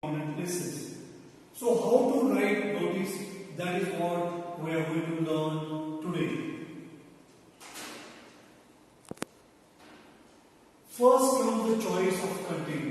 important places. So how to write notice, that is what we are going to learn today. First comes the choice of content.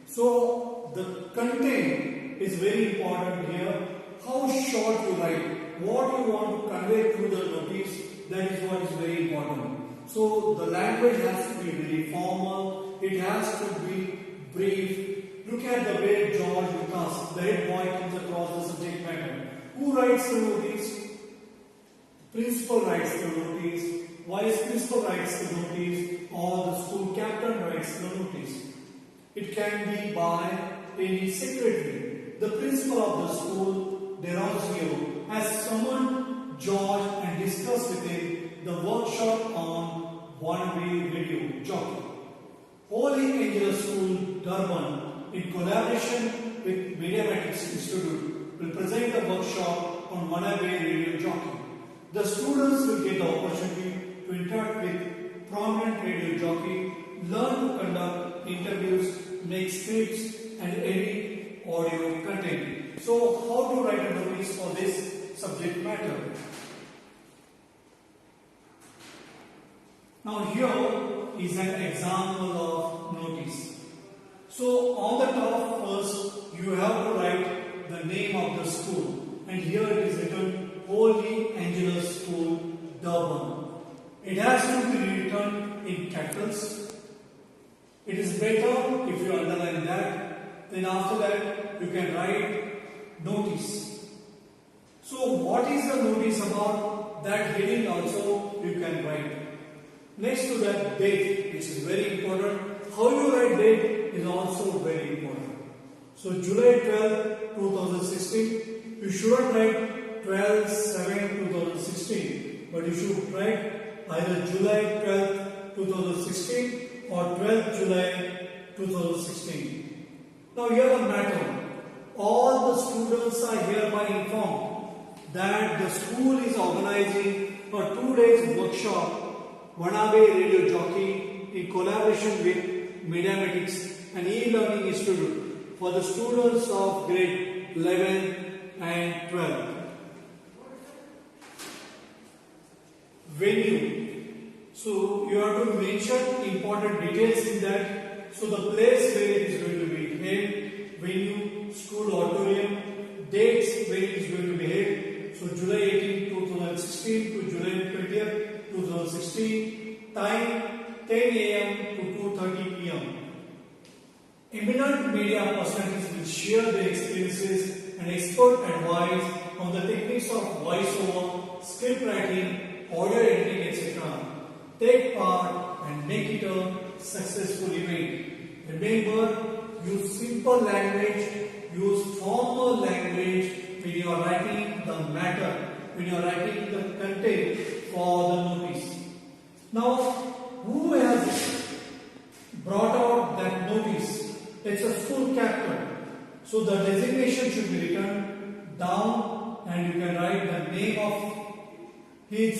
So the content is very important here. How short you write, what you want to convey through the notice, that is what is very important. So the language has to be very formal, it has to be brief. Look at the way George Lucas, the head boy, comes across the subject matter. Who writes the notice? Principal writes the notice, vice principal writes the notice, or the school captain writes the notice. It can be by any secretary. The principal of the school, Derozio, has summoned George and discussed with him the workshop on one-way radio jockey. Holy Angel School, Durban, in collaboration with Mediamatics Institute, will present a workshop on one-way radio jockey. The students will get the opportunity to interact with prominent radio jockey, learn to conduct interviews, make scripts, and edit audio content. So, how to write a notice for this subject matter? Now, here is an example of notice. So, on the top first, you have to write the name of the school, and here it is written Holy Angelus School, Durban. It has to be written in capitals. It is better if you underline that. Then after that, you can write notice. So, what is the notice about? That heading also you can write. Next to that, date, which is very important. How you write date is also very important. So, July 12, 2016, you shouldn't write 12/7/2016, but you should write either July 12, 2016 or 12 July 2016. Now, here the matter. All the students are hereby informed that the school is organizing a 2 days workshop, one-way radio jockey, in collaboration with Mediamatics and e-learning institute for the students of grade 11 and 12. Venue. So you have to mention important details in that. So the place where it is going to be held, venue, school auditorium, dates where it is going to be held. So July 18, 2016 to July 20th, 2016. Time 10 a.m. to 2:30 p.m. Eminent media personalities will share their experiences and expert advice on the techniques of voiceover, script writing, audio editing, etc. Take part and make it a successful event. Remember, use simple language, use formal language when you are writing the matter, when you are writing the content for the notice. Now, who has brought out that notice? It's a school captain. So the designation should be written down, and you can write the name of his,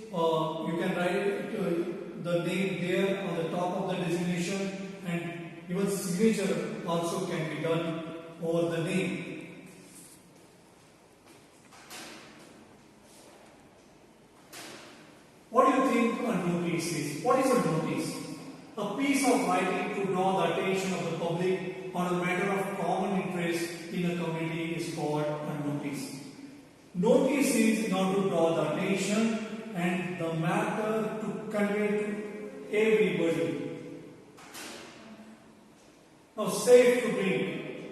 you can write the name there on the top of the designation, and even signature also can be done over the name. What do you think a notice is? What is a notice? A piece of writing to draw the attention of the public on a matter of common interest in a community is called a notice. Notice is in order to draw the attention and the matter to convey to everybody. Now, safe to read.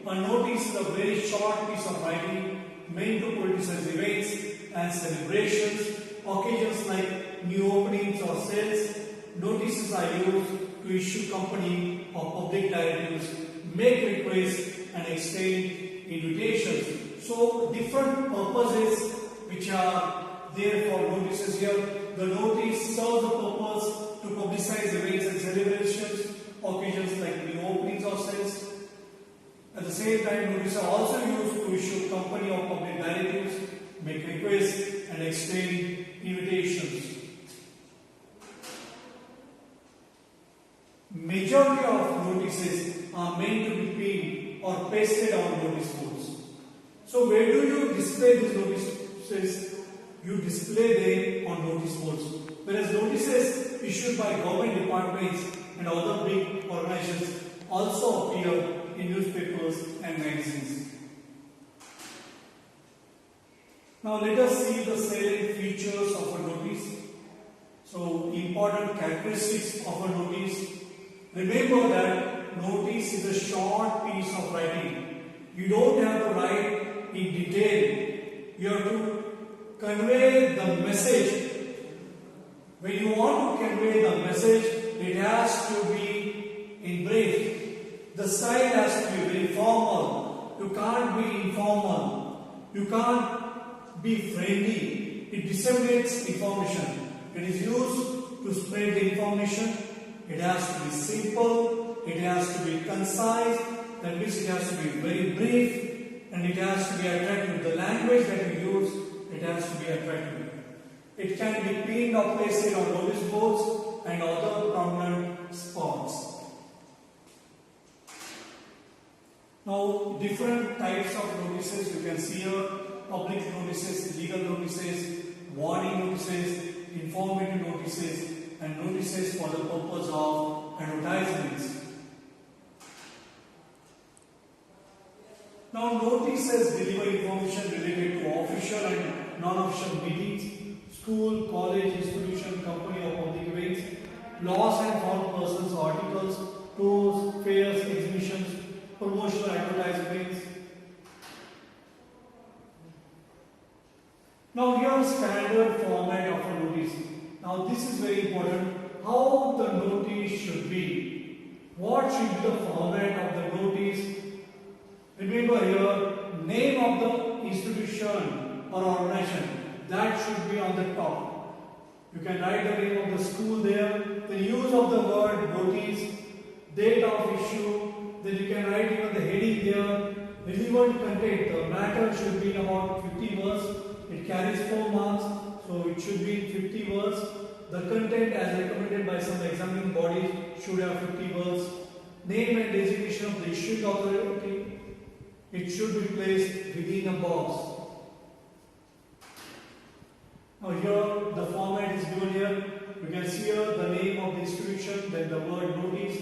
A notice is a very short piece of writing meant to publicize events and celebrations, occasions like new openings or sales. Notices are used to issue company or public directives, make requests, and extend invitations. So, different purposes which are there for notices here. The notice serves the purpose to publicize events and celebrations, occasions like new openings or sales. At the same time, notices are also used to issue company or public directives, make requests, and extend invitations. Majority of notices are meant to be pinned or pasted on notice boards. So where do you display these notices? You display them on notice boards. Whereas notices issued by government departments and other big organizations also appear in newspapers and magazines. Now let us see the salient features of a notice. So important characteristics of a notice. Remember that notice is a short piece of writing. You don't have to write in detail. You have to convey the message. When you want to convey the message, it has to be in brief. The style has to be very formal. You can't be informal. You can't be friendly. It disseminates information. It is used to spread the information. It has to be simple. It has to be concise. That means it has to be very brief, and it has to be attractive. The language that you use, it has to be attractive. It can be pinned or pasted on notice boards and other prominent spots. Now, different types of notices you can see here: public notices, legal notices, warning notices, informative notices, and notices for the purpose of advertisements. Now, notices deliver information related to official and non-official meetings, school, college, institution, company or public events, lost and found persons, articles, tours, fairs, exhibitions, promotional advertisements. Now, here is standard format of a notice. Now, this is very important. How the notice should be. What should be the format of the notice? Remember here, name of the institution or organization, that should be on the top. You can write the name of the school there, the use of the word notice, date of issue, then you can write even the heading there, relevant content, the matter should be about 50 words, it carries 4 marks, so it should be 50 words. The content as recommended by some examining bodies should have 50 words. Name and designation of the issuing authority, it should be placed within a box. Now here the format is given here. You can see here the name of the institution, then the word notice.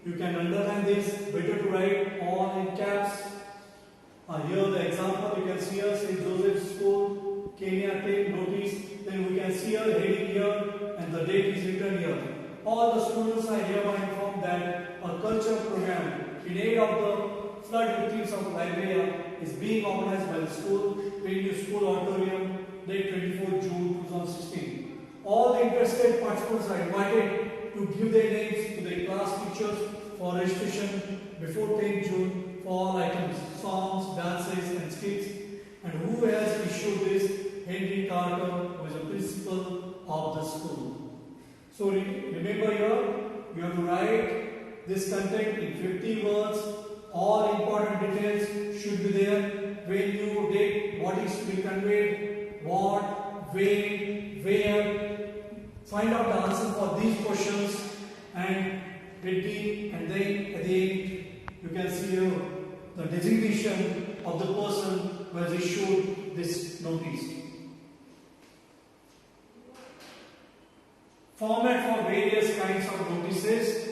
You can underline this, better to write all in caps. Here the example you can see here, St. Joseph's School, Kenya Tech notice. Then we can see here heading here and the date is written here. All the students are hereby informed that a culture program in aid of the flood victims of Liberia is being organized by the school, Venue School Auditorium, date 24 June 2016. All the interested participants are invited to give their names to their class teachers for registration before 10 June for all items, songs, dances and skits. And who has issued this? Henry Carter, who is a principal of the school. So remember here, you have to write this content in 50 words. All important details should be there. Venue, date, what is to be conveyed, what, when, where. Find out the answer for these questions and read, and then at the end you can see here the designation of the person who has issued this notice. Format for various kinds of notices.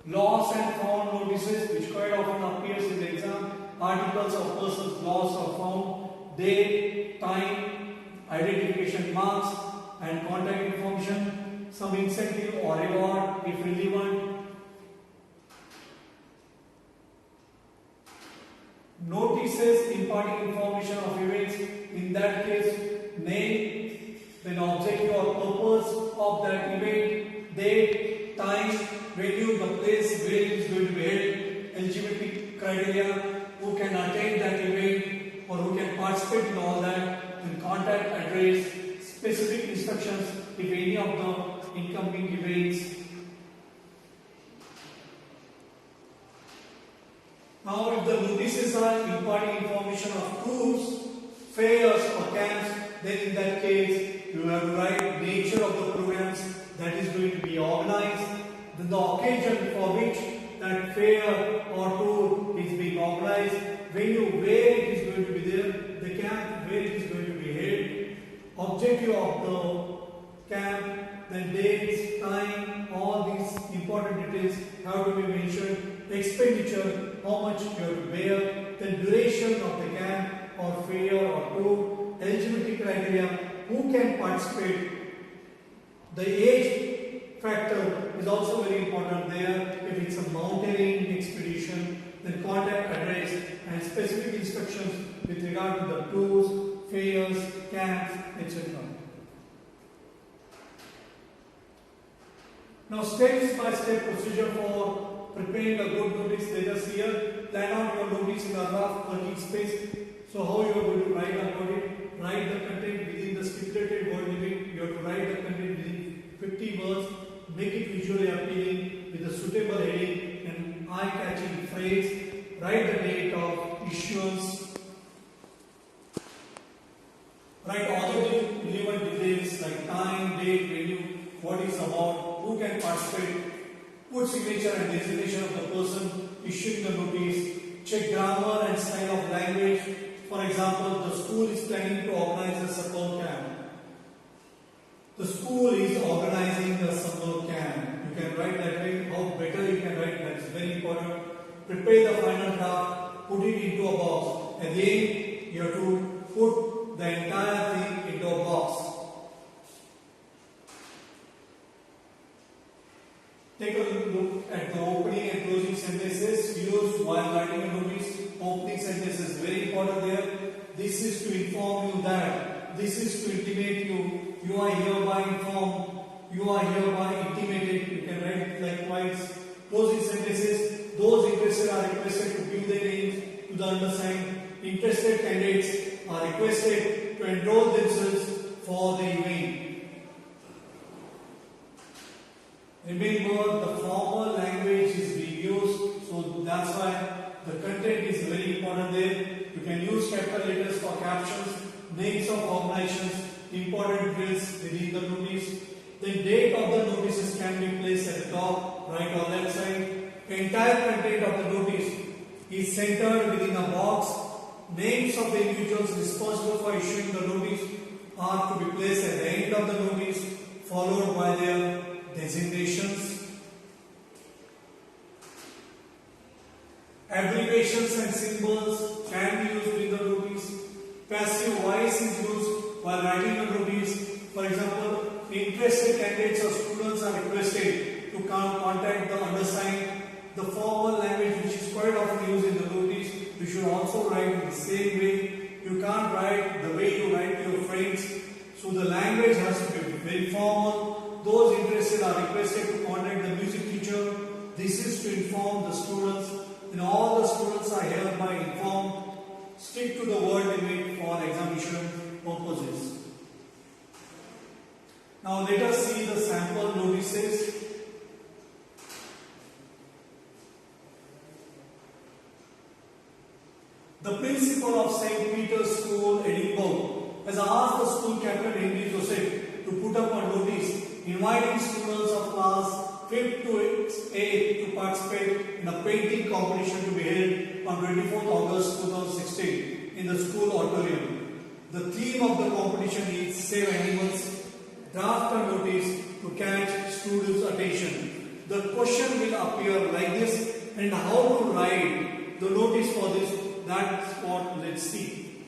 Lost and found notices, which quite often appears in the exam. Articles of persons lost or found, date, time, identification marks and contact information, some incentive or reward if relevant. Notices imparting information of events, in that case name, then objective or purpose of that event, date, time, venue, the place where it is going to be held, eligibility criteria, who can attend that event or who can participate in all that, and contact address, specific instructions if any of the incoming events. Now, if the notices are imparting information of tours, fairs or camps, then in that case you have to write nature of the programs that is going to be organized, then the occasion for which that fair or tour is being organized, venue where it is going to be there, the camp where it is going to be held, objective of the camp, then dates, time, all these important details have to be mentioned, expenditure, how much you have to bear, then duration of the camp or fair or tour, eligibility criteria, who can participate, the age factor is also very important there. If it's a mountaineering expedition, then contact address and specific instructions with regard to the tours, fairs, camps, etc. Now, step-by-step procedure for preparing a good notice. Let us here plan out your notice in a rough working space. So, how you are going to write about it? Write the content within the stipulated word limit. You have to write the content within 50 words. Make it visually appealing with a suitable heading and eye-catching phrase. Write the date of issuance. Write all the relevant details like time, date, venue, what is about, who can participate, put signature and designation of the person issuing the notice, check grammar and style of language. For example, the school is planning to organize a summer camp. The school is organizing a summer camp. You can write that way. How better you can write, that is very important. Prepare the final draft, put it into a box. Again, you have to put the entire thing into a box. Take a look at the opening and closing sentences used while writing a notice. Opening sentence is very important there. This is to inform you that. This is to intimate you. You are hereby informed. You are hereby intimated. You can write likewise. Closing sentences. Those interested are requested to give their names to the undersigned. Interested candidates are requested to enroll themselves for the event. Remember, the formal language is being used, so that's why the content is very important there. You can use capital letters for captions, names of organizations, important drills within the notice. The date of the notices can be placed at the top, right or left side. The entire content of the notice is centered within a box. Names of the individuals responsible for issuing the notice are to be placed at the end of the notice, followed by their designations. Abbreviations and symbols can be used in the notice. Passive voice is used while writing a notice. For example, interested candidates or students are requested to contact the undersigned. The formal language, which is quite often used in the notice, you should also write in the same way. You can't write the way you write to your friends. So the language has to be very formal. Those interested are requested to contact the music teacher. This is to inform the students. And all the students are hereby informed. Stick to the word limit for examination purposes. Now let us see the sample notices. The principal of St. Peter's School, Edinburgh, has asked the school captain Henry Joseph to put up a notice inviting students of class 5th to 8th to participate in a painting competition to be held on 24th August 2016 in the school auditorium. The theme of the competition is Save Animals. Draft a notice to catch students' attention. The question will appear like this, and how to write the notice for this, that's what let's see.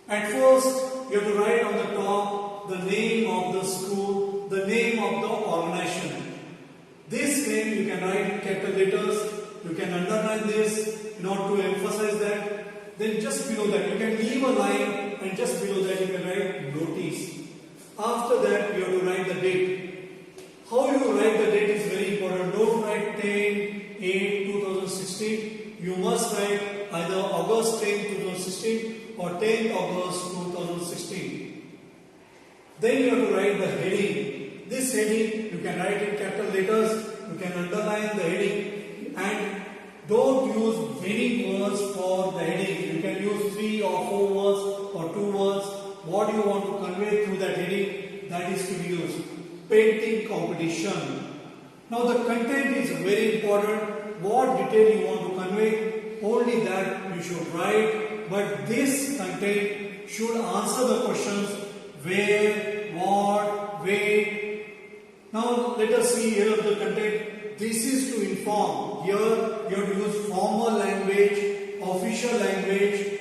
At first, you have to write on the top the name of the school, the name of the organization. This name you can write in capital letters, you can underline this in order to emphasize that. Then just below that, you can leave a line and just below that you can write notice. After that, you have to write the date. How you write the date is very important. Don't write 10/8/2016. You must write either August 10, 2016 or 10th August 2016. Then you have to write the heading. This heading you can write in capital letters. You can underline the heading and don't use many words for the heading. You can use 3 or 4 words or 2 words. What you want to convey through that heading, that is to be used. Painting competition. Now the content is very important. What detail you want to convey, only that you should write. But this content should answer the questions where, what, when. Now let us see here the content. This is to inform. Here you have to use formal language, official language.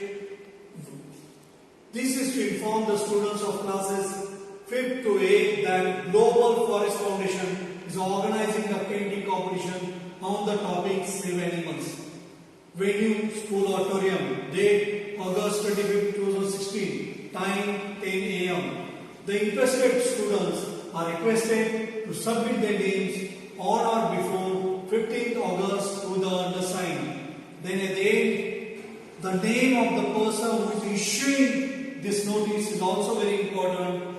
This is to inform the students of classes 5th to 8th that Global Forest Foundation is organizing a painting competition on the topic Save Animals. Venue, School Auditorium. Date August 25, 2016. Time 10 a.m. The interested students are requested to submit their names on or before 15th August to the undersigned. Then at the end, the name of the person who is issuing this notice is also very important.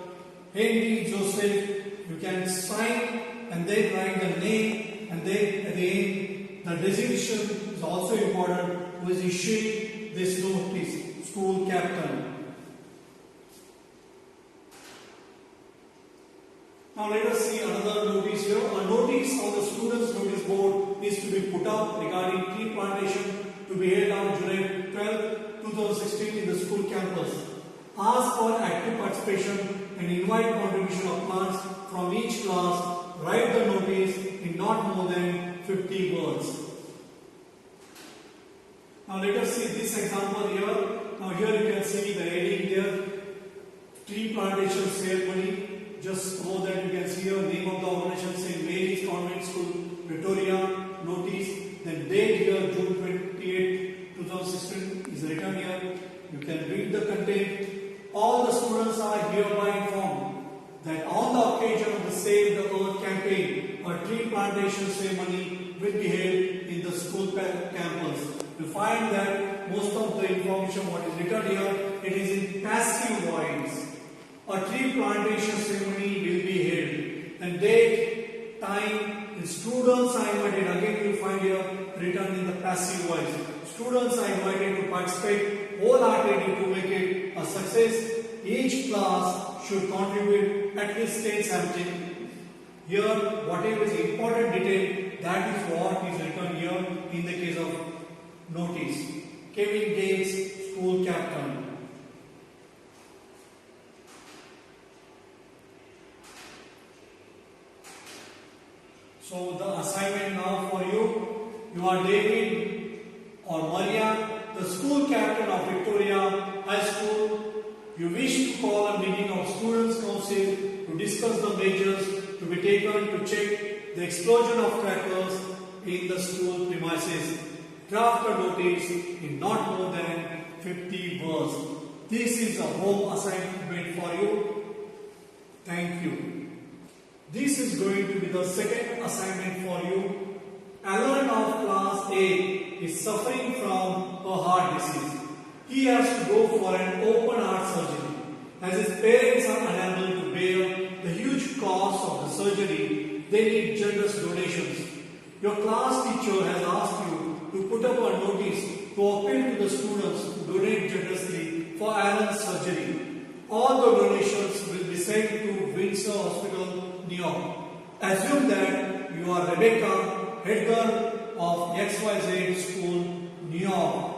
Henry Joseph, you can sign and then write the name, and then at the end the designation is also important, who is issuing this notice, school captain. Now let us see another notice here. A notice on the students' notice board is to be put up regarding tree plantation to be held on July 12, 2016 in the school campus. Ask for active participation and invite contribution of plants from each class. Write the notice in not more than 50 words. Now let us see this example here. Now here you can see the heading there, tree plantation ceremony. Just so that you can see here, name of the organization, St. Mary's Convent School, Victoria, notice. Then date here, June 28, 2016 is written here. You can read the content. All the students are hereby informed that on the occasion of the Save the Earth campaign, a tree plantation ceremony will be held in the school campus. You find that most of the information what is written here, it is in passive voice. A tree plantation ceremony will be held. And date, time, the students are invited. Again you will find here written in the passive voice. Students are invited to participate wholeheartedly to make it a success. Each class should contribute at least 10 sampling. Here, whatever is important detail, that is what is written here in the case of notice. Kevin Gates, school captain. So the assignment now for you, you are David or Maria, the school captain of Victoria High School. You wish to call a meeting of Students' Council to discuss the measures to be taken to check the explosion of crackers in the school premises. Draft a notice in not more than 50 words. This is a home assignment for you. Thank you. This is going to be the second assignment for you. Alan of class A is suffering from a heart disease. He has to go for an open heart surgery. As his parents are unable to bear the huge cost of the surgery, they need generous donations. Your class teacher has asked you to put up a notice to appeal to the students to donate generously for Alan's surgery. All the donations will be sent to Windsor Hospital, New York. Assume that you are Rebecca, head girl of XYZ School, New York.